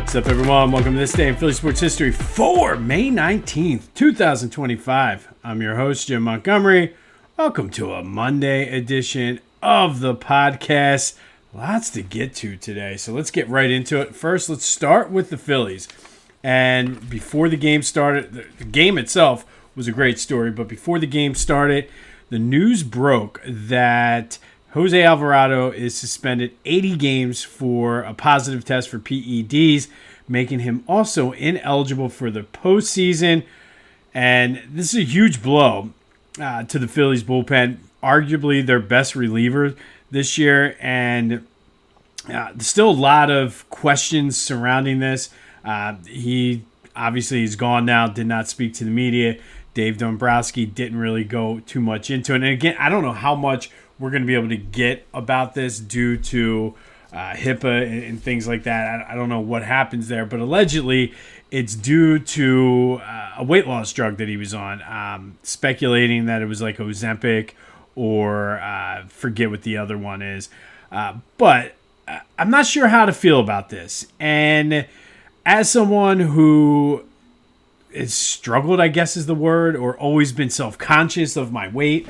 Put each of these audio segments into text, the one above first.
What's up, everyone? Welcome to this day in Philly sports history for May 19th, 2025. I'm your host, Jim Montgomery. Welcome to a Monday edition of the podcast. Lots to get to today, so let's get right into it. First, let's start with the Phillies. And before the game started, the game itself was a great story, but before the game started, the news broke that Jose Alvarado is suspended 80 games for a positive test for PEDs, making him also ineligible for the postseason. And this is a huge blow to the Phillies bullpen, arguably their best reliever this year. And there's still a lot of questions surrounding this. He obviously is gone now, did not speak to the media. Dave Dombrowski didn't really go too much into it. And again, I don't know how much we're going to be able to get about this due to HIPAA and things like that. I don't know what happens there, but allegedly it's due to a weight loss drug that he was on, speculating that it was like Ozempic or forget what the other one is. But I'm not sure how to feel about this. And as someone who has struggled, I guess is the word, or always been self-conscious of my weight,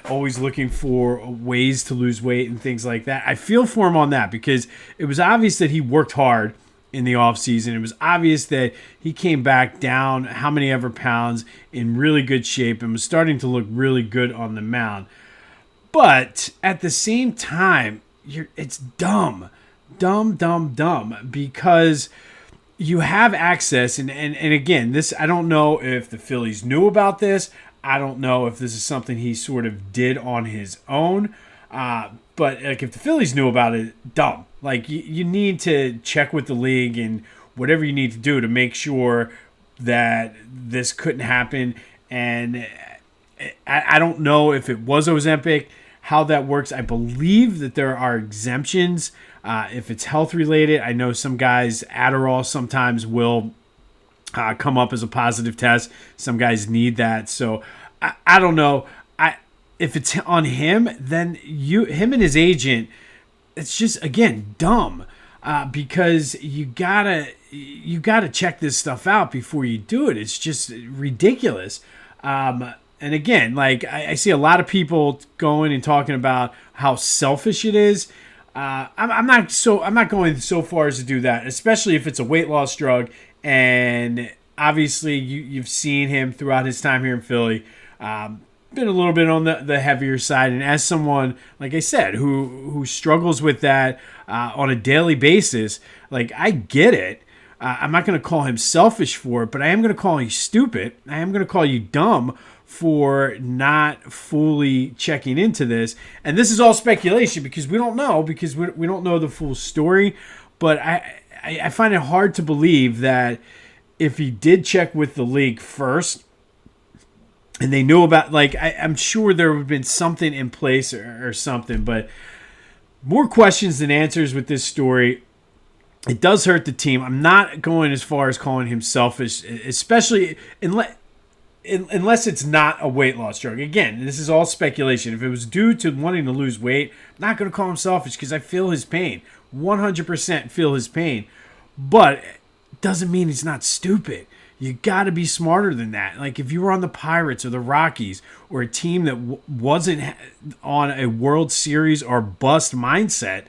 always looking for ways to lose weight and things like that, I feel for him on that because it was obvious that he worked hard in the offseason. It was obvious that he came back down how many ever pounds in really good shape and was starting to look really good on the mound. But at the same time, it's dumb because you have access, and again, this, I don't know if the Phillies knew about this. I don't know if this is something he sort of did on his own. But like, if the Phillies knew about it, dumb. Like, you need to check with the league and whatever you need to do to make sure that this couldn't happen. And I don't know if it was Ozempic, how that works. I believe that there are exemptions if it's health related. I know some guys, Adderall sometimes will come up as a positive test. Some guys need that. So I don't know. If it's on him, then him and his agent, it's just, again, dumb because you gotta check this stuff out before you do it. It's just ridiculous. And again, like, I see a lot of people going and talking about how selfish it is. I'm not going so far as to do that, especially if it's a weight loss drug. And obviously, you've seen him throughout his time here in Philly, been a little bit on the heavier side. And as someone, like I said, who struggles with that on a daily basis, like, I get it. I'm not going to call him selfish for it, but I am going to call you stupid. I am going to call you dumb for not fully checking into this. And this is all speculation because we don't know, because we don't know the full story. But I find it hard to believe that if he did check with the league first and they knew about, like, I'm sure there would have been something in place or something. But more questions than answers with this story. It does hurt the team. I'm not going as far as calling him selfish, especially unless it's not a weight loss drug. Again, this is all speculation. If it was due to wanting to lose weight, I'm not going to call him selfish because I feel his pain. 100% feel his pain. But it doesn't mean he's not stupid. You got to be smarter than that. Like, if you were on the Pirates or the Rockies or a team that wasn't on a World Series or bust mindset,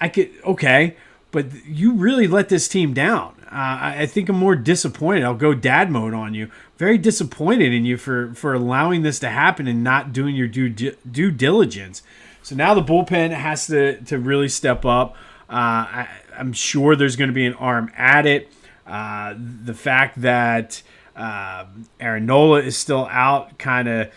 okay, but you really let this team down. I think I'm more disappointed. I'll go dad mode on you. Very disappointed in you for allowing this to happen and not doing your due diligence. So now the bullpen has to really step up. I'm sure there's going to be an arm at it. The fact that Aaron Nola is still out kind of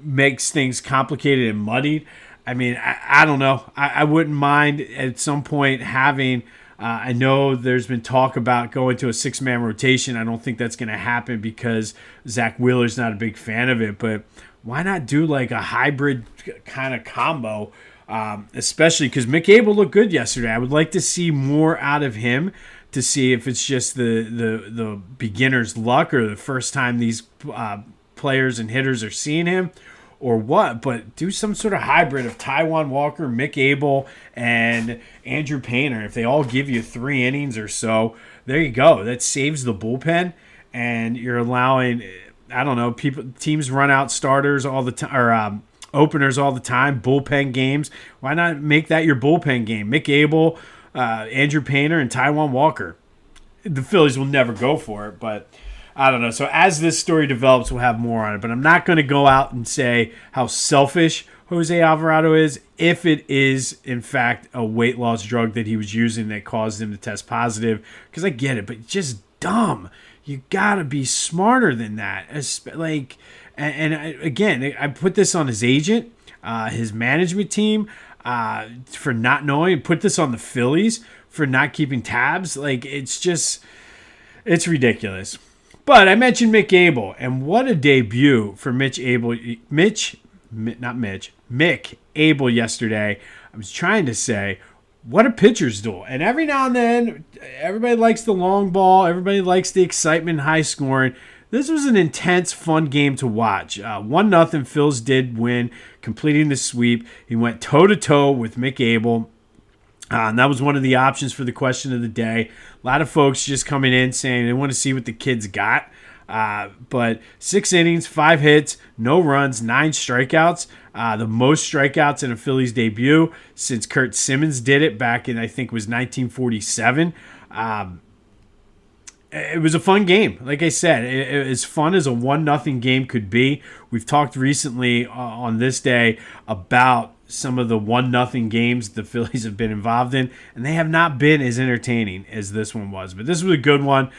makes things complicated and muddied. I mean, I don't know. I wouldn't mind at some point having I know there's been talk about going to a six-man rotation. I don't think that's going to happen because Zach Wheeler's not a big fan of it. But why not do like a hybrid kind of combo, especially because Mick Abel looked good yesterday. I would like to see more out of him to see if it's just the beginner's luck or the first time these players and hitters are seeing him, or what, but do some sort of hybrid of Taijuan Walker, Mick Abel, and Andrew Painter. If they all give you 3 innings or so, there you go. That saves the bullpen, and you're allowing, I don't know, teams run out starters all the time, or openers all the time, bullpen games. Why not make that your bullpen game? Mick Abel, Andrew Painter, and Taijuan Walker. The Phillies will never go for it, but I don't know. So as this story develops, we'll have more on it. But I'm not going to go out and say how selfish Jose Alvarado is if it is, in fact, a weight loss drug that he was using that caused him to test positive. Because I get it, but just dumb. You got to be smarter than that. Again, I put this on his agent, his management team, for not knowing. Put this on the Phillies for not keeping tabs. It's ridiculous. But I mentioned Mick Abel, and what a debut for Mick Abel yesterday. I was trying to say, what a pitcher's duel. And every now and then, everybody likes the long ball. Everybody likes the excitement, high scoring. This was an intense, fun game to watch. 1-0, Phils did win, completing the sweep. He went toe-to-toe with Mick Abel. And that was one of the options for the question of the day. A lot of folks just coming in saying they want to see what the kids got. But 6 innings, 5 hits, no runs, 9 strikeouts. The most strikeouts in a Phillies debut since Kurt Simmons did it back in, I think, was 1947. It was a fun game. Like I said, as fun as a 1-0 game could be. We've talked recently on this day about some of the 1-0 games the Phillies have been involved in, and they have not been as entertaining as this one was. But this was a good one.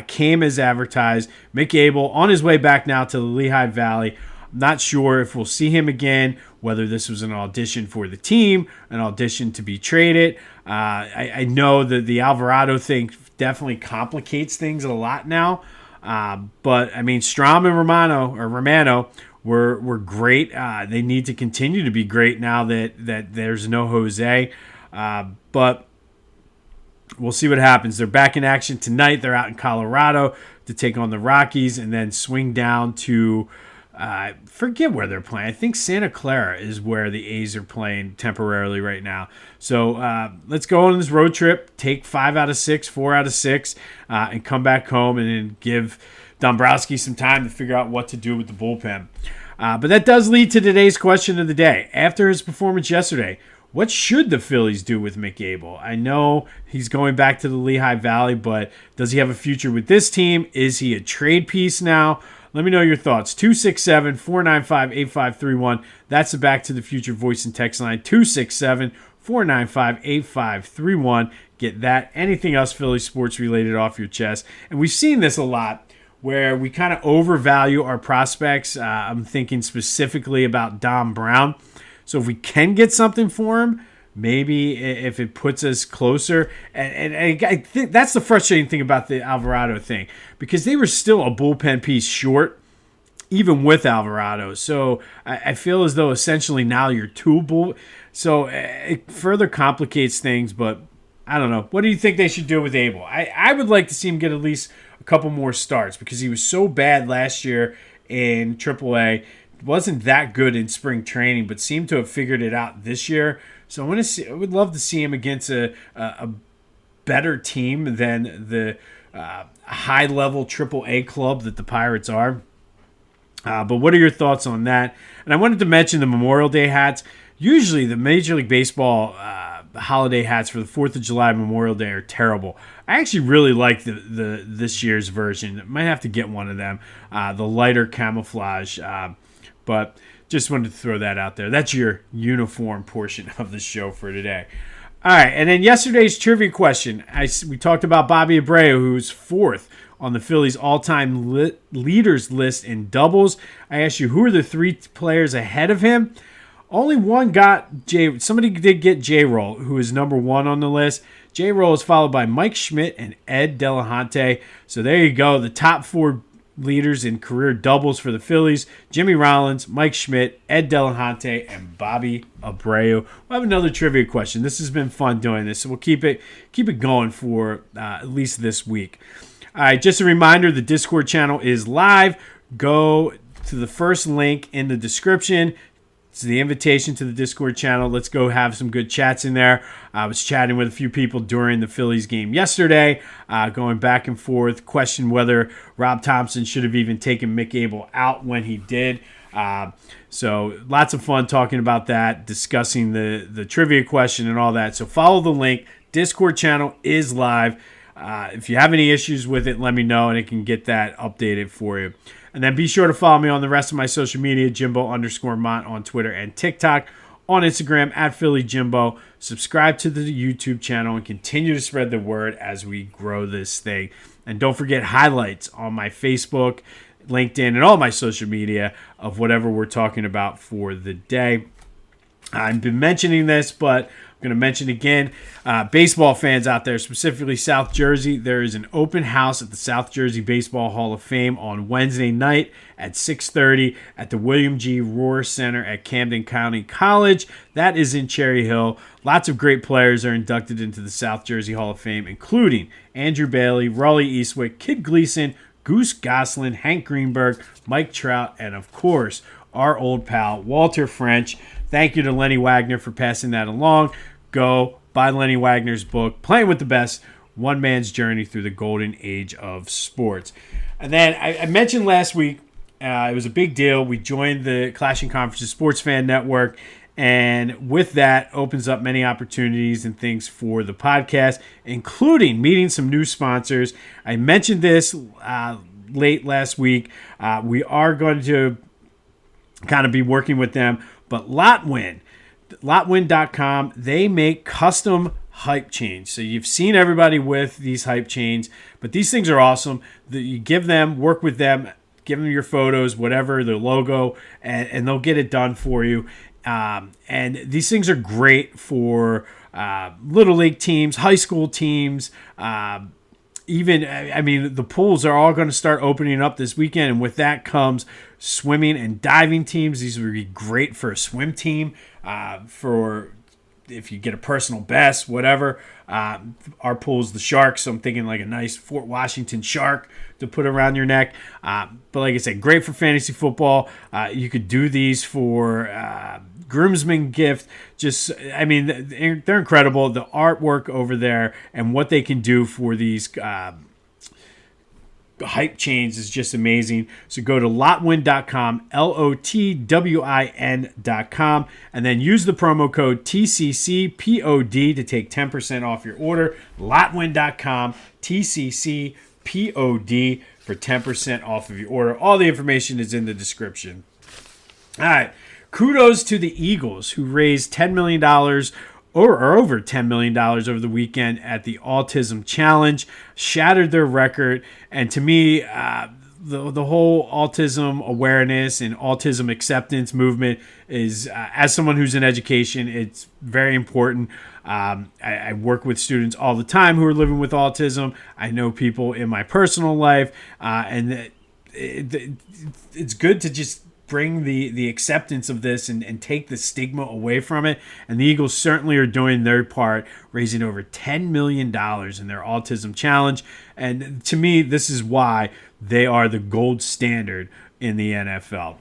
Came as advertised. Mick Abel on his way back now to the Lehigh Valley. I'm not sure if we'll see him again, whether this was an audition for the team, an audition to be traded. I know that the Alvarado thing definitely complicates things a lot now. But, I mean, Strom and Romano were great. They need to continue to be great now that there's no Jose. But we'll see what happens. They're back in action tonight. They're out in Colorado to take on the Rockies and then swing down to forget where they're playing. I think Santa Clara is where the A's are playing temporarily right now. So let's go on this road trip, take 5 out of 6, 4 out of 6, and come back home and then give Dombrowski some time to figure out what to do with the bullpen. But that does lead to today's question of the day. After his performance yesterday, what should the Phillies do with Mick Abel? I know he's going back to the Lehigh Valley, but does he have a future with this team? Is he a trade piece now? Let me know your thoughts. 267-495-8531. That's the Back to the Future voice and text line. 267-495-8531. Get that. Anything else Philly sports related off your chest. And we've seen this a lot where we kind of overvalue our prospects. I'm thinking specifically about Dom Brown. So if we can get something for him, maybe if it puts us closer. And I think that's the frustrating thing about the Alvarado thing, because they were still a bullpen piece short, even with Alvarado. So I feel as though essentially now you're two bull. So it further complicates things, but I don't know. What do you think they should do with Abel? I would like to see him get at least a couple more starts because he was so bad last year in AAA. Wasn't that good in spring training, but seemed to have figured it out this year. So I would love to see him against a better team than the high-level AAA club that the Pirates are. But what are your thoughts on that? And I wanted to mention the Memorial Day hats. Usually the Major League Baseball holiday hats for the 4th of July Memorial Day are terrible. I actually really like the this year's version. Might have to get one of them. The lighter camouflage. But just wanted to throw that out there. That's your uniform portion of the show for today. All right, and then yesterday's trivia question. We talked about Bobby Abreu, who's 4th on the Phillies' all-time leaders list in doubles. I asked you, who are the 3 players ahead of him? Only one got somebody did get J-Roll, who is number 1 on the list. J-Roll is followed by Mike Schmidt and Ed Delahunty. So there you go, the top 4 leaders in career doubles for the Phillies: Jimmy Rollins, Mike Schmidt, Ed Delahunty, and Bobby Abreu. We'll have another trivia question. This has been fun doing this, so we'll keep it going for at least this week. All right, just a reminder, the Discord channel is live. Go to the first link in the description. It's the invitation to the Discord channel. Let's go have some good chats in there. I was chatting with a few people during the Phillies game yesterday, going back and forth, questioned whether Rob Thompson should have even taken Mick Abel out when he did. So lots of fun talking about that, discussing the trivia question and all that. So follow the link. Discord channel is live. If you have any issues with it, let me know, and I can get that updated for you. And then be sure to follow me on the rest of my social media, Jimbo_Mont on Twitter and TikTok, on Instagram at PhillyJimbo. Subscribe to the YouTube channel and continue to spread the word as we grow this thing. And don't forget highlights on my Facebook, LinkedIn, and all my social media of whatever we're talking about for the day. I've been mentioning this, but I'm going to mention again, baseball fans out there, specifically South Jersey, there is an open house at the South Jersey Baseball Hall of Fame on Wednesday night at 6:30 at the William G. Rohr Center at Camden County College. That is in Cherry Hill. Lots of great players are inducted into the South Jersey Hall of Fame, including Andrew Bailey, Raleigh Eastwick, Kid Gleason, Goose Goslin, Hank Greenberg, Mike Trout, and of course, our old pal, Walter French. Thank you to Lenny Wagner for passing that along. Go buy Lenny Wagner's book, Playing with the Best, One Man's Journey Through the Golden Age of Sports. And then I mentioned last week, it was a big deal. We joined the Clashing Conferences Sports Fan Network, and with that opens up many opportunities and things for the podcast, including meeting some new sponsors. I mentioned this late last week. We are going to kind of be working with them, but Lotwin.com, they make custom hype chains. So you've seen everybody with these hype chains, but these things are awesome. You give them, work with them, give them your photos, whatever, their logo, and they'll get it done for you. And these things are great for little league teams, high school teams, even, I mean, the pools are all going to start opening up this weekend, and with that comes swimming and diving teams. These would be great for a swim team, for if you get a personal best, whatever. Our pool's the Shark, so I'm thinking like a nice Fort Washington Shark to put around your neck. But like I said, great for fantasy football. You could do these for groomsmen gift. Just, I mean, they're incredible. The artwork over there and what they can do for these hype chains is just amazing. So go to lotwin.com, LOTWIN.com, and then use the promo code TCCPOD to take 10% off your order. Lotwin.com, TCCPOD for 10% off of your order. All the information is in the description. All right. Kudos to the Eagles, who raised $10 million or over $10 million over the weekend at the Autism Challenge, shattered their record. And to me, the whole autism awareness and autism acceptance movement is, as someone who's in education, it's very important. I work with students all the time who are living with autism. I know people in my personal life, and it's good to just bring the acceptance of this and take the stigma away from it. And the Eagles certainly are doing their part, raising over $10 million in their Autism Challenge. And to me, this is why they are the gold standard in the NFL.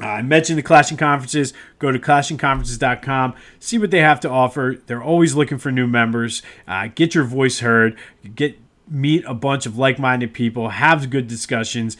I mentioned the Clashing Conferences. Go to clashingconferences.com. See what they have to offer. They're always looking for new members. Get your voice heard. Meet a bunch of like-minded people. Have good discussions.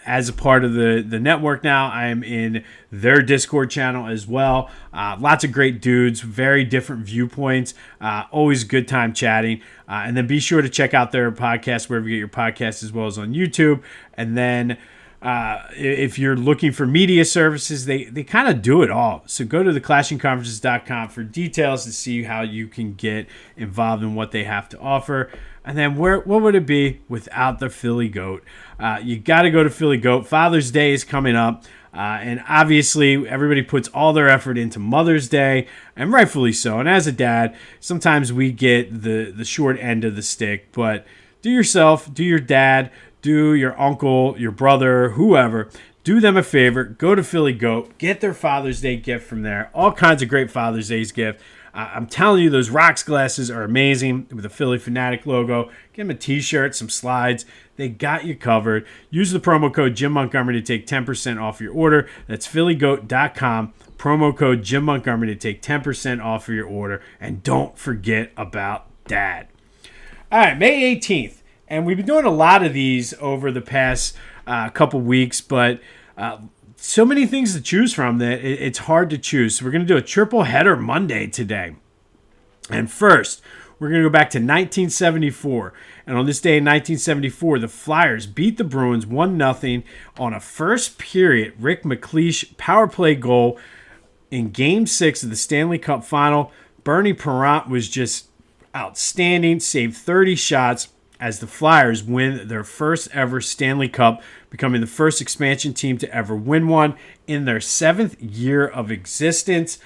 As a part of the network now, I am in their Discord channel as well. Lots of great dudes, very different viewpoints. Always a good time chatting. And then be sure to check out their podcast wherever you get your podcasts, as well as on YouTube. And then if you're looking for media services, they kind of do it all. So go to theclashingconferences.com for details to see how you can get involved in what they have to offer. And then what would it be without the Philly Goat? You got to go to Philly Goat. Father's Day is coming up. And obviously, everybody puts all their effort into Mother's Day, and rightfully so. And as a dad, sometimes we get the short end of the stick. But do yourself, do your dad, do your uncle, your brother, whoever, do them a favor. Go to Philly Goat. Get their Father's Day gift from there. All kinds of great Father's Day's gift. I'm telling you, those rocks glasses are amazing with the Philly Fanatic logo. Get them a t-shirt, some slides. They got you covered. Use the promo code Jim Montgomery to take 10% off your order. That's phillygoat.com. Promo code Jim Montgomery to take 10% off of your order. And don't forget about Dad. All right, May 18th. And we've been doing a lot of these over the past couple weeks, but so many things to choose from that it's hard to choose. So we're going to do a triple header Monday today. And first, we're going to go back to 1974. And on this day in 1974, the Flyers beat the Bruins 1-0 on a first period Rick McLeish power play goal in Game 6 of the Stanley Cup Final. Bernie Parent was just outstanding, saved 30 shots as the Flyers win their first ever Stanley Cup, becoming the first expansion team to ever win one in their 7th year of existence,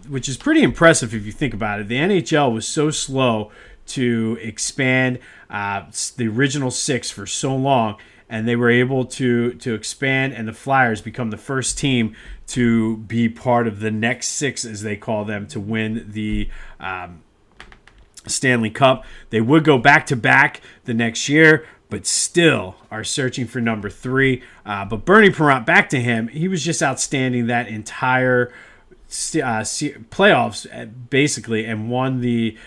which is pretty impressive if you think about it. The NHL was so slow to expand the original 6 for so long, and they were able to expand, and the Flyers become the first team to be part of the next 6, as they call them, to win the Stanley Cup. They would go back-to-back the next year, but still are searching for number 3. But Bernie Parent, back to him, he was just outstanding that entire playoffs, basically, and won the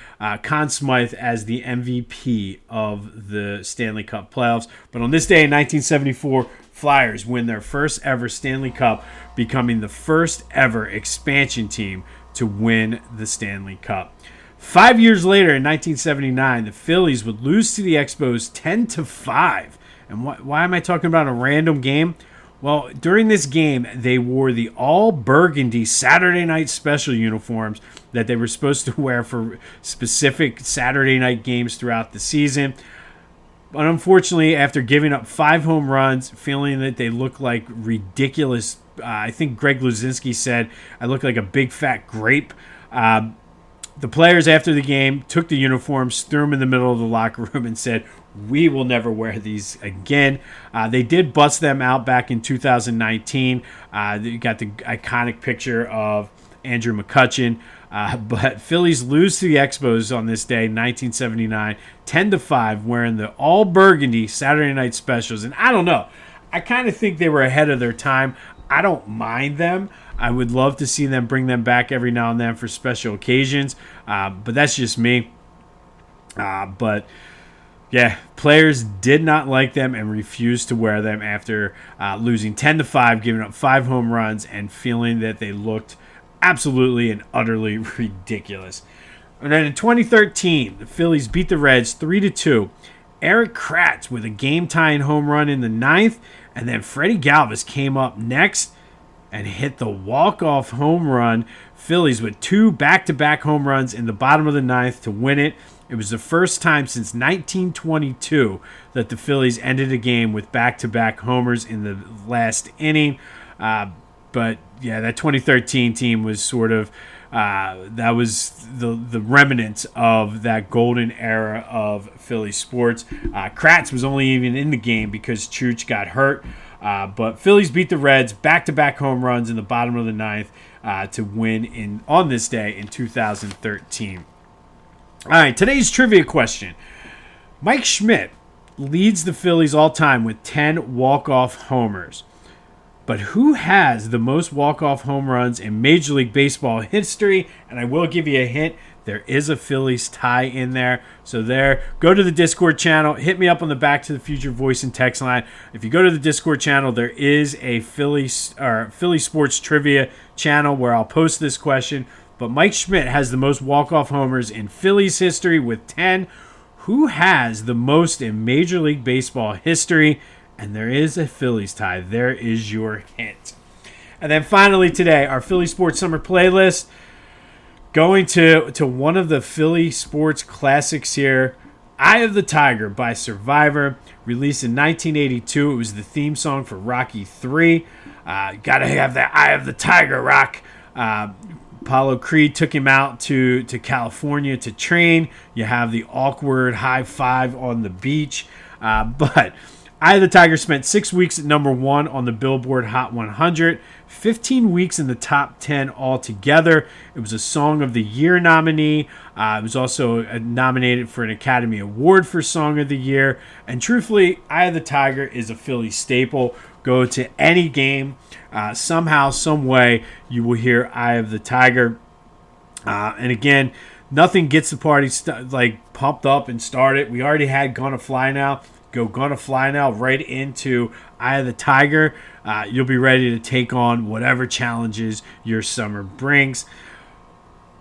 Conn Smythe as the MVP of the Stanley Cup playoffs. But on this day in 1974, Flyers win their first ever Stanley Cup, becoming the first ever expansion team to win the Stanley Cup. 5 years later, in 1979, the Phillies would lose to the Expos 10-5. And why am I talking about a random game? Well, during this game, they wore the all burgundy Saturday night special uniforms that they were supposed to wear for specific Saturday night games throughout the season. But unfortunately, after giving up 5 home runs, feeling that they looked like ridiculous, I think Greg Luzinski said, I look like a big fat grape. The players after the game took the uniforms, threw them in the middle of the locker room, and said, we will never wear these again. They did bust them out back in 2019. You got the iconic picture of Andrew McCutchen. But Phillies lose to the Expos on this day, 1979, 10-5, wearing the all burgundy Saturday night specials. And I don't know. I kind of think they were ahead of their time. I don't mind them. I would love to see them bring them back every now and then for special occasions. But that's just me. But yeah, players did not like them and refused to wear them after losing 10-5, giving up 5 home runs, and feeling that they looked absolutely and utterly ridiculous. And then in 2013, the Phillies beat the Reds 3-2. Eric Kratz with a game-tying home run in the 9th, and then Freddie Galvis came up next and hit the walk-off home run. Phillies with 2 back-to-back home runs in the bottom of the 9th to win it. It was the first time since 1922 that the Phillies ended a game with back-to-back homers in the last inning. But yeah, that 2013 team was sort of that was the remnants of that golden era of Philly sports. Kratz was only even in the game because Chooch got hurt. But Phillies beat the Reds, back-to-back home runs in the bottom of the 9th to win on this day in 2013. All right, today's trivia question. Mike Schmidt leads the Phillies all time with 10 walk-off homers. But who has the most walk-off home runs in Major League Baseball history? And I will give you a hint. There is a Phillies tie in there. So go to the Discord channel. Hit me up on the Back to the Future voice and text line. If you go to the Discord channel, there is a Philly Sports Trivia channel where I'll post this question. But Mike Schmidt has the most walk-off homers in Phillies history with 10. Who has the most in Major League Baseball history? And there is a Phillies tie. There is your hint. And then finally today, our Philly Sports Summer Playlist. Going to one of the Philly Sports classics here. Eye of the Tiger by Survivor. Released in 1982. It was the theme song for Rocky III. Gotta have that Eye of the Tiger, Rock. Apollo Creed took him out to California to train. You have the awkward high five on the beach. But Eye of the Tiger spent 6 weeks at number 1 on the Billboard Hot 100, 15 weeks in the top 10 altogether. It was a Song of the Year nominee. It was also nominated for an Academy Award for Song of the Year. And truthfully, Eye of the Tiger is a Philly staple. Go to any game, somehow, some way, you will hear Eye of the Tiger. And again, nothing gets the party pumped up and started. We already had Gonna Fly Now. Go Gonna Fly Now right into Eye of the Tiger. You'll be ready to take on whatever challenges your summer brings.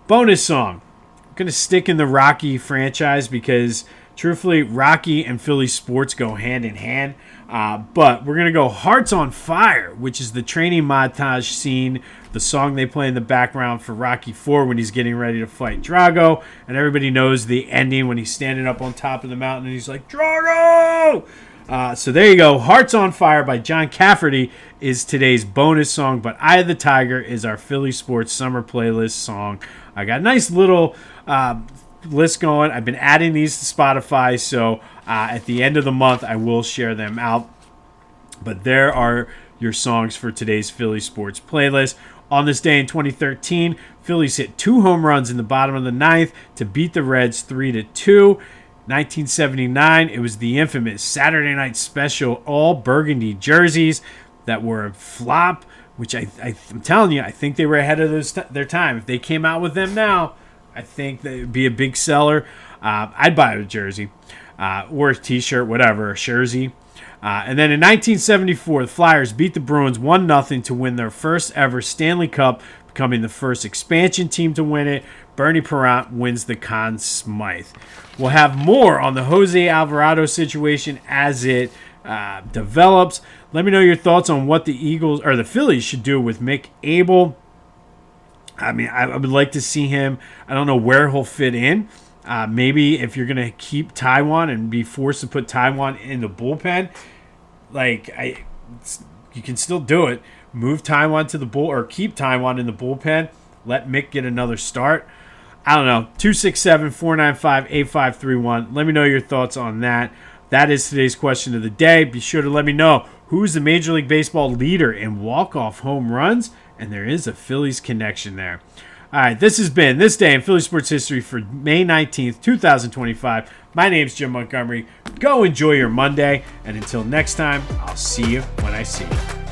Bonus song. I'm going to stick in the Rocky franchise because, truthfully, Rocky and Philly sports go hand in hand. But we're going to go Hearts on Fire, which is the training montage scene, the song they play in the background for Rocky IV when he's getting ready to fight Drago. And everybody knows the ending when he's standing up on top of the mountain and he's like, Drago! So there you go. Hearts on Fire by John Cafferty is today's bonus song, but Eye of the Tiger is our Philly Sports Summer Playlist song. I got a nice little list going. I've been adding these to Spotify, so at the end of the month, I will share them out. But there are your songs for today's Philly Sports Playlist. On this day in 2013, Phillies hit 2 home runs in the bottom of the 9th to beat the Reds 3-2. 1979, it was the infamous Saturday Night Special all burgundy jerseys that were a flop, which I'm telling you, I think they were ahead of their time. If they came out with them now, I think that would be a big seller. I'd buy a jersey or a T-shirt, whatever, a jersey. And then in 1974, the Flyers beat the Bruins 1-0 to win their first ever Stanley Cup, becoming the first expansion team to win it. Bernie Parent wins the Conn Smythe. We'll have more on the Jose Alvarado situation as it develops. Let me know your thoughts on what the Eagles or the Phillies should do with Mick Abel. I mean, I would like to see him. I don't know where he'll fit in. Maybe if you're going to keep Taiwan and be forced to put Taiwan in the bullpen, you can still do it. Move Taiwan to the bull or keep Taiwan in the bullpen. Let Mick get another start. I don't know. 267-495-8531. Let me know your thoughts on that. That is today's question of the day. Be sure to let me know who's the Major League Baseball leader in walk-off home runs. And there is a Phillies connection there. All right, this has been This Day in Philly Sports History for May 19th, 2025. My name's Jim Montgomery. Go enjoy your Monday. And until next time, I'll see you when I see you.